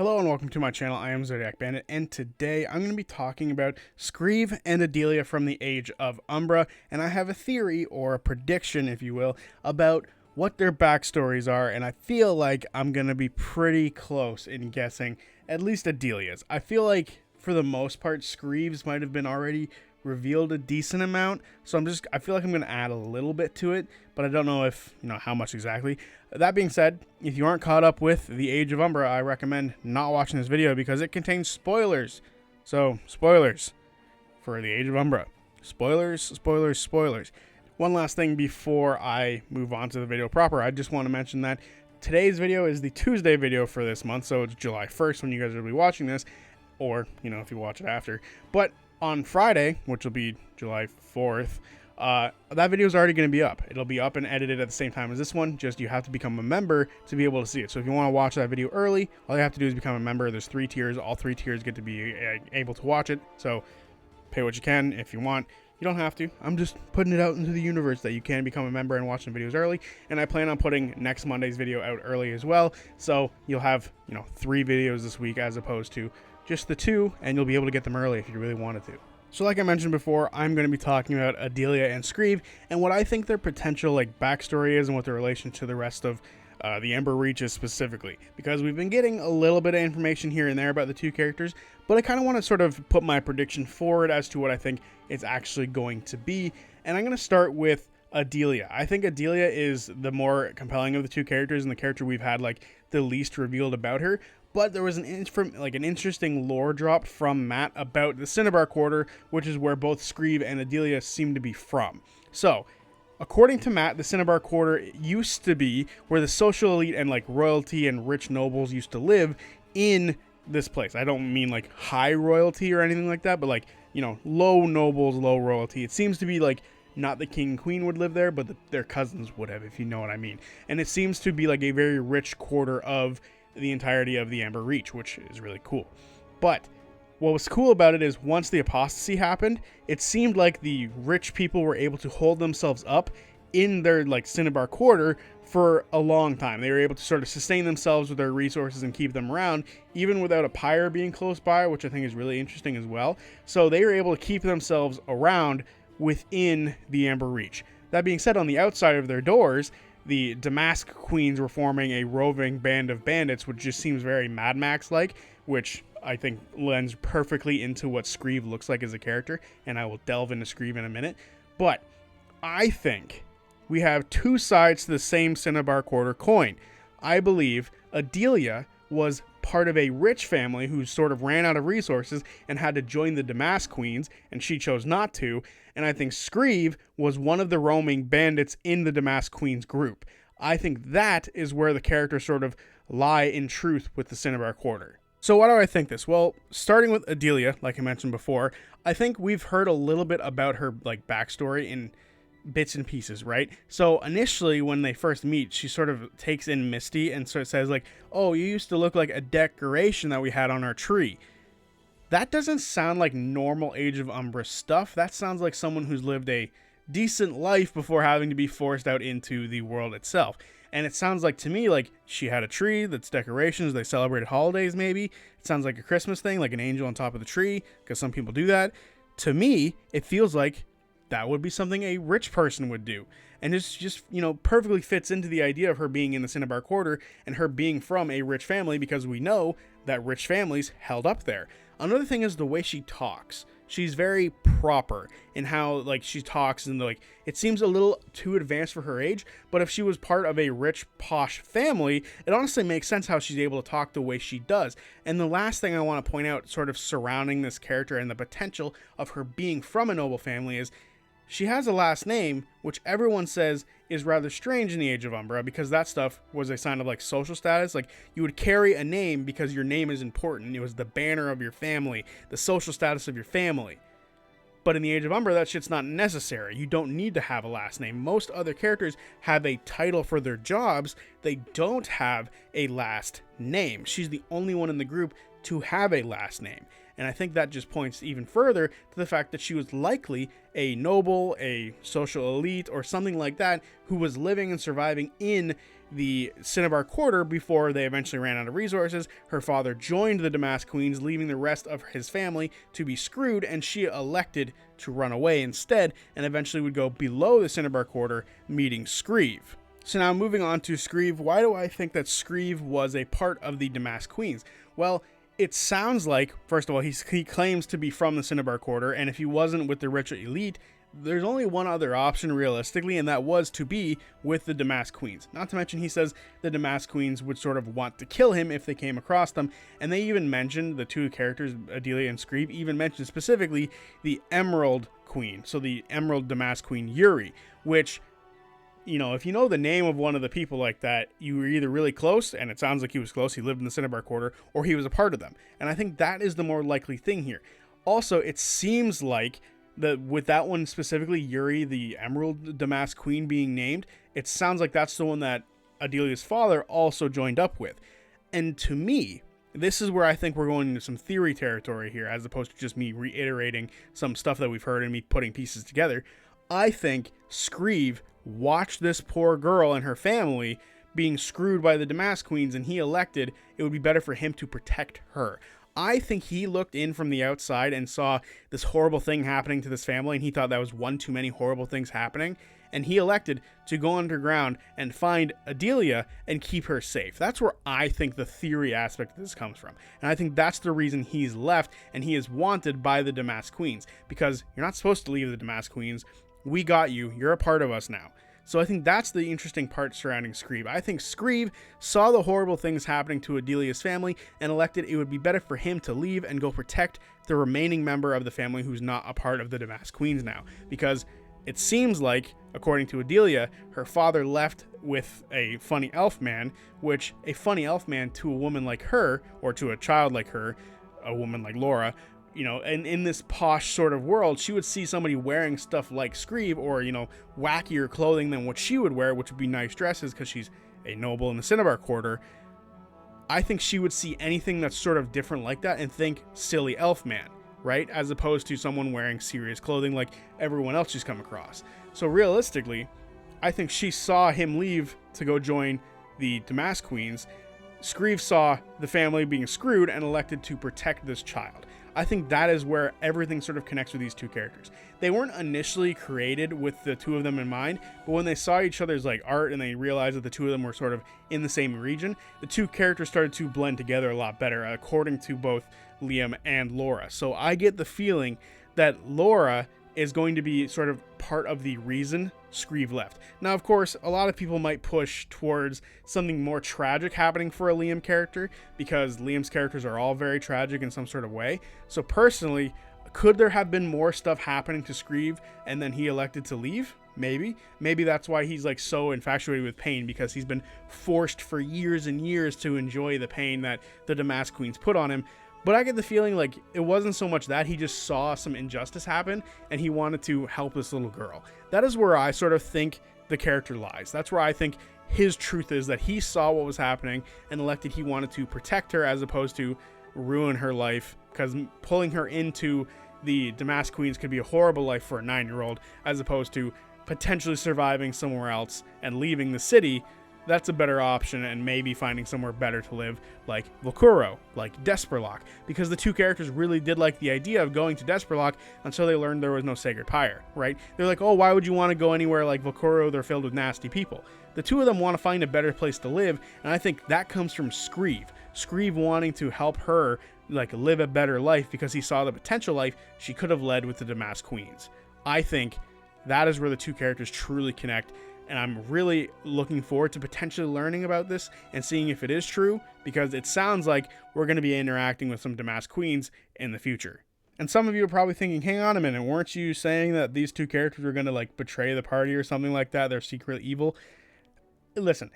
Hello and welcome to my channel. I am Zodiac Bandit, and today I'm going to be talking about Skreev and Adelia from the Age of Umbra, and I have a theory, or a prediction if you will, about what their backstories are, and I feel like I'm going to be pretty close in guessing at least Adelia's. I feel like for the most part Skreev's might have been already revealed a decent amount, so I feel like I'm going to add a little bit to it, but I don't know if, how much exactly. That being said, if you aren't caught up with the Age of Umbra, I recommend not watching this video because it contains spoilers. So, spoilers for the Age of Umbra. Spoilers, spoilers, spoilers. One last thing before I move on to the video proper, I just want to mention that today's video is the Tuesday video for this month, so it's July 1st when you guys will be watching this, or, if you watch it after. But on Friday, which will be July 4th, that video is already going to be up. It'll be up and edited at the same time as this one, just you have to become a member to be able to see it. So if you want to watch that video early, all you have to do is become a member. There's 3 tiers. All 3 tiers get to be able to watch it. So pay what you can if you want. You don't have to. I'm just putting it out into the universe that you can become a member and watch the videos early. And I plan on putting next Monday's video out early as well. So you'll have, 3 videos this week as opposed to just the 2, and you'll be able to get them early if you really wanted to. So like I mentioned before, I'm going to be talking about Adelia and Skreev and what I think their potential backstory is and what their relation to the rest of the Ember Reach is specifically. Because we've been getting a little bit of information here and there about the 2 characters, but I kind of want to sort of put my prediction forward as to what I think it's actually going to be. And I'm going to start with Adelia. I think Adelia is the more compelling of the 2 characters and the character we've had the least revealed about her. But there was an interesting lore drop from Matt about the Cinnabar Quarter, which is where both Skreev and Adelia seem to be from. So, according to Matt, the Cinnabar Quarter used to be where the social elite and royalty and rich nobles used to live in this place. I don't mean high royalty or anything like that, but low nobles, low royalty. It seems to be not the king and queen would live there, but their cousins would have, if you know what I mean. And it seems to be a very rich quarter of the entirety of the Ember Reach, which is really cool. But what was cool about it is once the apostasy happened, it seemed like the rich people were able to hold themselves up in their Cinnabar Quarter for a long time. They were able to sort of sustain themselves with their resources and keep them around, even without a pyre being close by, which I think is really interesting as well. So they were able to keep themselves around within the Ember Reach. That being said, on the outside of their doors, the Damask Queens were forming a roving band of bandits, which just seems very Mad Max-like, which I think lends perfectly into what Skreev looks like as a character, and I will delve into Skreev in a minute. But I think we have 2 sides to the same Cinnabar Quarter coin. I believe Adelia was part of a rich family who sort of ran out of resources and had to join the Damask Queens, and she chose not to. And I think Skreev was one of the roaming bandits in the Damask Queens group. I think that is where the characters sort of lie in truth with the Cinnabar Quarter. So why do I think this? Well, starting with Adelia, like I mentioned before, I think we've heard a little bit about her backstory in bits and pieces, right? So initially when they first meet, she sort of takes in Misty and sort of says oh, you used to look like a decoration that we had on our tree. That doesn't sound like normal Age of Umbra stuff. That sounds like someone who's lived a decent life before having to be forced out into the world itself. And it sounds like to me she had a tree that's decorations, they celebrated holidays maybe. It sounds like a Christmas thing, like an angel on top of the tree, because some people do that. To me, it feels like that would be something a rich person would do. And it's just, perfectly fits into the idea of her being in the Cinnabar Quarter and her being from a rich family, because we know that rich families held up there. Another thing is the way she talks. She's very proper in how she talks, and it seems a little too advanced for her age, but if she was part of a rich posh family, it honestly makes sense how she's able to talk the way she does. And the last thing I want to point out sort of surrounding this character and the potential of her being from a noble family is she has a last name, which everyone says is rather strange in the Age of Umbra, because that stuff was a sign of social status. You would carry a name because your name is important. It was the banner of your family, the social status of your family. But in the Age of Umbra, that shit's not necessary. You don't need to have a last name. Most other characters have a title for their jobs. They don't have a last name. She's the only one in the group to have a last name. And I think that just points even further to the fact that she was likely a noble, a social elite, or something like that, who was living and surviving in the Cinnabar Quarter before they eventually ran out of resources. Her father joined the Damask Queens, leaving the rest of his family to be screwed, and she elected to run away instead, and eventually would go below the Cinnabar Quarter, meeting Skreev. So now moving on to Skreev, why do I think that Skreev was a part of the Damask Queens? Well, it sounds like, first of all, he claims to be from the Cinnabar Quarter, and if he wasn't with the richer elite, there's only one other option realistically, and that was to be with the Damask Queens. Not to mention, he says the Damask Queens would sort of want to kill him if they came across them, and they even mentioned, the two characters, Adelia and Skreev, even mentioned specifically the Emerald Queen, so the Emerald Damask Queen Yuri, which, you know, if you know the name of one of the people like that, you were either really close, and it sounds like he was close, he lived in the Cinnabar Quarter, or he was a part of them. And I think that is the more likely thing here. Also, it seems like with that one specifically, Yuri, the Emerald Damask Queen being named, it sounds like that's the one that Adelia's father also joined up with. And to me, this is where I think we're going into some theory territory here, as opposed to just me reiterating some stuff that we've heard and me putting pieces together. I think Skreev watched this poor girl and her family being screwed by the Damask Queens, and he elected it would be better for him to protect her. I think he looked in from the outside and saw this horrible thing happening to this family, and he thought that was one too many horrible things happening, and he elected to go underground and find Adelia and keep her safe. That's where I think the theory aspect of this comes from, and I think that's the reason he's left, and he is wanted by the Damask Queens, because you're not supposed to leave the Damask Queens. We got you. You're a part of us now. So I think that's the interesting part surrounding Skreev. I think Skreev saw the horrible things happening to Adelia's family and elected it would be better for him to leave and go protect the remaining member of the family who's not a part of the Damask Queens now. Because it seems like, according to Adelia, her father left with a funny elf man, which a funny elf man to a woman like her, or to a child like her, a woman like Laura, you know, and in this posh sort of world, she would see somebody wearing stuff like Skreev, or, you know, wackier clothing than what she would wear, which would be nice dresses because she's a noble in the Cinnabar Quarter. I think she would see anything that's sort of different like that and think silly elf man, right? As opposed to someone wearing serious clothing like everyone else she's come across. So realistically, I think she saw him leave to go join the Damask Queens. Skreev saw the family being screwed and elected to protect this child. I think that is where everything sort of connects with these two characters. They weren't initially created with the two of them in mind, but when they saw each other's like art and they realized that the two of them were sort of in the same region, the two characters started to blend together a lot better, according to both Liam and Laura. So I get the feeling that Laura is going to be sort of part of the reason Skreev left. Now, of course, a lot of people might push towards something more tragic happening for a Liam character, because Liam's characters are all very tragic in some sort of way. So personally, could there have been more stuff happening to Skreev and then he elected to leave? Maybe. Maybe that's why he's like so infatuated with pain, because he's been forced for years and years to enjoy the pain that the Damask Queens put on him. But I get the feeling like it wasn't so much that, he just saw some injustice happen and he wanted to help this little girl. That is where I sort of think the character lies. That's where I think his truth is, that he saw what was happening and elected he wanted to protect her as opposed to ruin her life, because pulling her into the Damask Queens could be a horrible life for a 9-year-old, as opposed to potentially surviving somewhere else and leaving the city. That's a better option, and maybe finding somewhere better to live, like Volcuro, like Desperlock, because the two characters really did like the idea of going to Desperlock until they learned there was no sacred pyre, right? They're like, oh, why would you want to go anywhere like Volcuro? They're filled with nasty people. The two of them want to find a better place to live, and I think that comes from Skreev. Skreev wanting to help her like live a better life because he saw the potential life she could have led with the Damask Queens. I think that is where the two characters truly connect, and I'm really looking forward to potentially learning about this and seeing if it is true, because it sounds like we're going to be interacting with some Damask Queens in the future. And some of you are probably thinking, hang on a minute, weren't you saying that these two characters were going to like betray the party or something like that? They're secretly evil. Listen,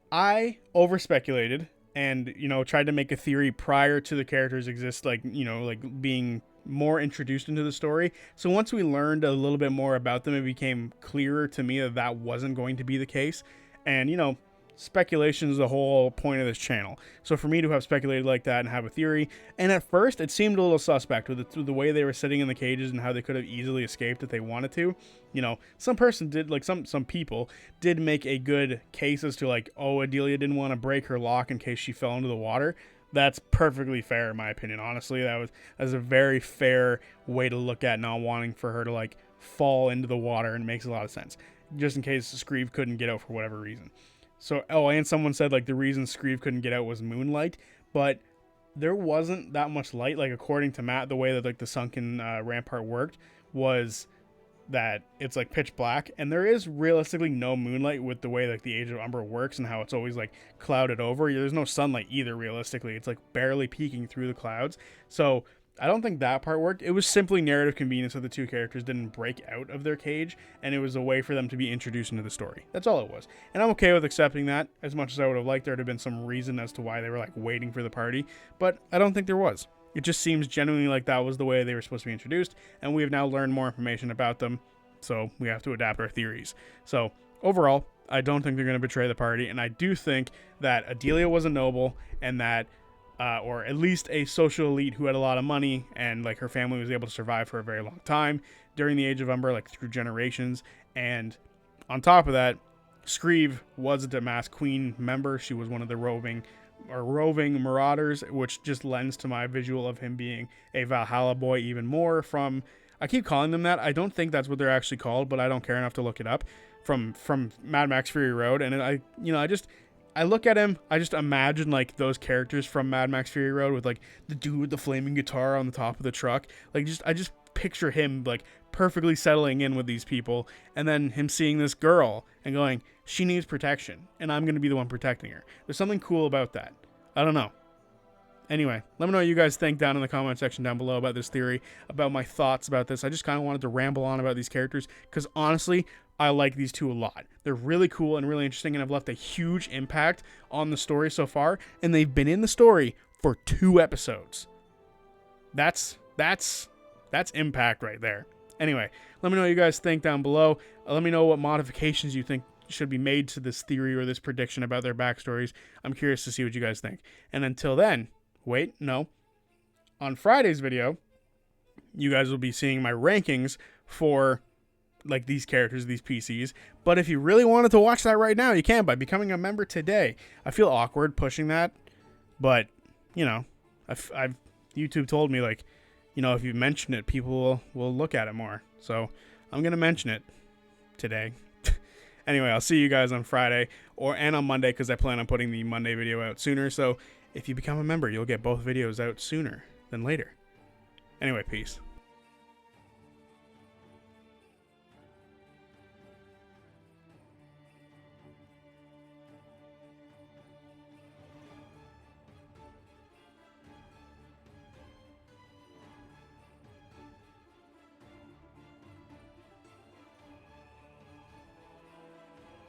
I over-speculated and, you know, tried to make a theory prior to the characters exist, like, you know, like being more introduced into the story. So once we learned a little bit more about them, it became clearer to me that that wasn't going to be the case. And, you know, speculation is the whole point of this channel. So for me to have speculated like that and have a theory, and at first it seemed a little suspect with the way they were sitting in the cages and how they could have easily escaped if they wanted to. You know, some people did make a good case as to like, oh, Adelia didn't want to break her lock in case she fell into the water. That's perfectly fair in my opinion. Honestly, that's a very fair way to look at not wanting for her to like fall into the water, and it makes a lot of sense. Just in case Skreev couldn't get out for whatever reason. So, and someone said, like, the reason Skreev couldn't get out was moonlight, but there wasn't that much light. Like, according to Matt, the way that, like, the sunken rampart worked was that it's, like, pitch black, and there is realistically no moonlight with the way, like, the Age of Umbra works and how it's always, like, clouded over. There's no sunlight either, realistically. It's, like, barely peeking through the clouds. So I don't think that part worked. It was simply narrative convenience that the two characters didn't break out of their cage, and it was a way for them to be introduced into the story. That's all it was. And I'm okay with accepting that, as much as I would have liked there to have been some reason as to why they were like waiting for the party, but I don't think there was. It just seems genuinely like that was the way they were supposed to be introduced, and we have now learned more information about them, so we have to adapt our theories. So overall, I don't think they're going to betray the party, and I do think that Adelia was a noble, and that or at least a social elite who had a lot of money, and like her family was able to survive for a very long time during the Age of Umbra, like through generations. And on top of that, Skreev was a Damask Queen member. She was one of the roving marauders, which just lends to my visual of him being a Valhalla boy even more. From, I keep calling them that. I don't think that's what they're actually called, but I don't care enough to look it up. From Mad Max Fury Road, and I look at him, I just imagine like those characters from Mad Max Fury Road with like the dude with the flaming guitar on the top of the truck. Like I just picture him like perfectly settling in with these people, and then him seeing this girl and going, she needs protection, and I'm going to be the one protecting her. There's something cool about that. I don't know. Anyway, let me know what you guys think down in the comment section down below about this theory, about my thoughts about this. I just kind of wanted to ramble on about these characters because honestly, I like these two a lot. They're really cool and really interesting, and have left a huge impact on the story so far, and they've been in the story for 2 episodes. That's impact right there. Anyway, let me know what you guys think down below. Let me know what modifications you think should be made to this theory or this prediction about their backstories. I'm curious to see what you guys think. And until then, wait, no. On Friday's video, you guys will be seeing my rankings for like these characters, these PCs. But if you really wanted to watch that right now, you can by becoming a member today. I feel awkward pushing that, but you know, I've YouTube told me like, you know, if you mention it, people will look at it more. So I'm gonna mention it today. Anyway, I'll see you guys on Friday and on Monday, because I plan on putting the Monday video out sooner. So if you become a member, you'll get both videos out sooner than later. Anyway, peace.